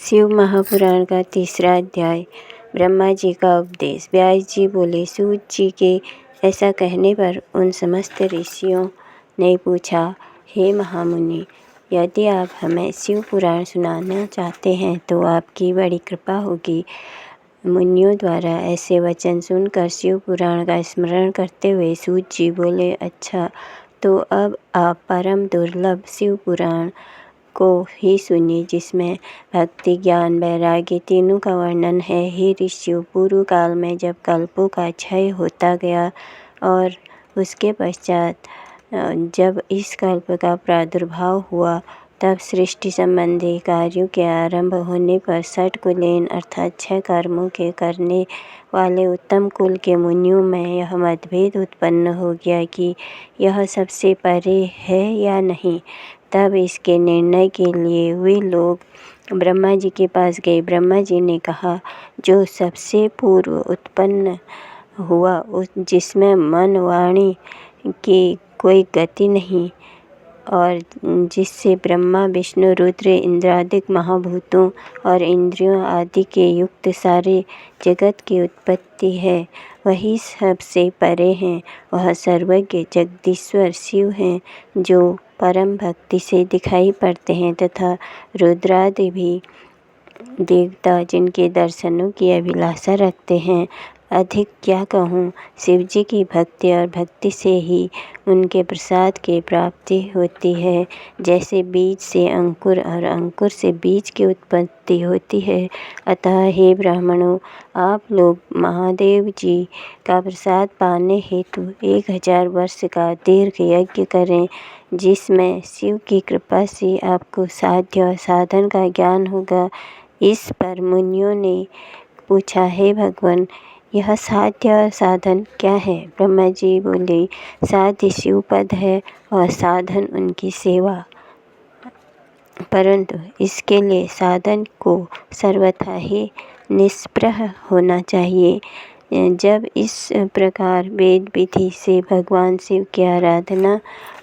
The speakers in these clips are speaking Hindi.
शिव महापुराण का तीसरा अध्याय। ब्रह्मा जी का उपदेश। व्यास जी बोले, सूत जी के ऐसा कहने पर उन समस्त ऋषियों ने पूछा, हे महामुनि, यदि आप हमें शिव पुराण सुनाना चाहते हैं तो आपकी बड़ी कृपा होगी। मुनियों द्वारा ऐसे वचन सुनकर शिव पुराण का स्मरण करते हुए सूत जी बोले, अच्छा, तो अब आप परम दुर्लभ शिव पुराण को ही सुनिए, जिसमें भक्ति, ज्ञान, वैराग्य तीनों का वर्णन है। हे ऋषियों, पूर्व काल में जब कल्पों का क्षय होता गया और उसके पश्चात जब इस कल्प का प्रादुर्भाव हुआ, तब सृष्टि संबंधी कार्यों के आरंभ होने पर षट कुलीन अर्थात 6 कर्मों के करने वाले उत्तम कुल के मुनियों में यह मतभेद उत्पन्न हो गया कि यह सबसे परे है या नहीं। तब इसके निर्णय के लिए वे लोग ब्रह्मा जी के पास गए। ब्रह्मा जी ने कहा, जो सबसे पूर्व उत्पन्न हुआ, जिसमें मन वाणी की कोई गति नहीं और जिससे ब्रह्मा, विष्णु, रुद्र, इंद्रादिक महाभूतों और इंद्रियों आदि के युक्त सारे जगत की उत्पत्ति है, वही सबसे परे हैं। वह सर्वज्ञ जगदीश्वर शिव हैं, जो परम भक्ति से दिखाई पड़ते हैं तथा रुद्रादि भी देवता जिनके दर्शनों की अभिलाषा रखते हैं। अधिक क्या कहूँ, शिव जी की भक्ति और भक्ति से ही उनके प्रसाद की प्राप्ति होती है। जैसे बीज से अंकुर और अंकुर से बीज की उत्पत्ति होती है। अतः हे ब्राह्मणों, आप लोग महादेव जी का प्रसाद पाने हेतु 1000 वर्ष का दीर्घ यज्ञ करें, जिसमें शिव की कृपा से आपको साध्य और साधन का ज्ञान होगा। इस पर मुनियों ने पूछा, हे भगवान, यह साध्य और साधन क्या है? ब्रह्मा जी बोले, साध्य शिव पद है और साधन उनकी सेवा, परंतु इसके लिए साधन को सर्वथा ही निष्प्रह होना चाहिए। जब इस प्रकार वेद विधि से भगवान शिव की आराधना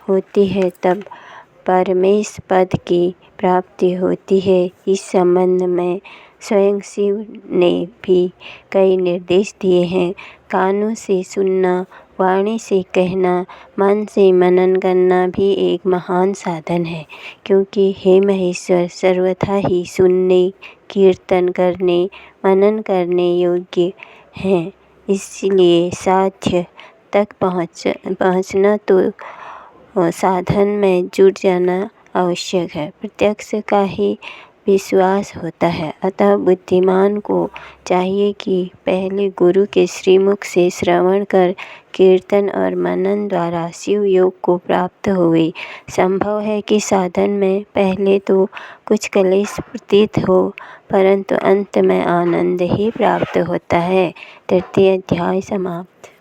होती है, तब परमेश पद की प्राप्ति होती है। इस संबंध में स्वयं शिव ने भी कई निर्देश दिए हैं। कानों से सुनना, वाणी से कहना, मन से मनन करना भी एक महान साधन है, क्योंकि हे महेश्वर सर्वथा ही सुनने, कीर्तन करने, मनन करने योग्य हैं। इसलिए साध्य तक पहुँचना तो साधन में जुट जाना आवश्यक है। प्रत्यक्ष का ही विश्वास होता है। अतः बुद्धिमान को चाहिए कि पहले गुरु के श्रीमुख से श्रवण कर कीर्तन और मनन द्वारा शिव योग को प्राप्त हुए। संभव है कि साधन में पहले तो कुछ क्लेश प्रतीत हो, परंतु अंत में आनंद ही प्राप्त होता है। तृतीय अध्याय समाप्त।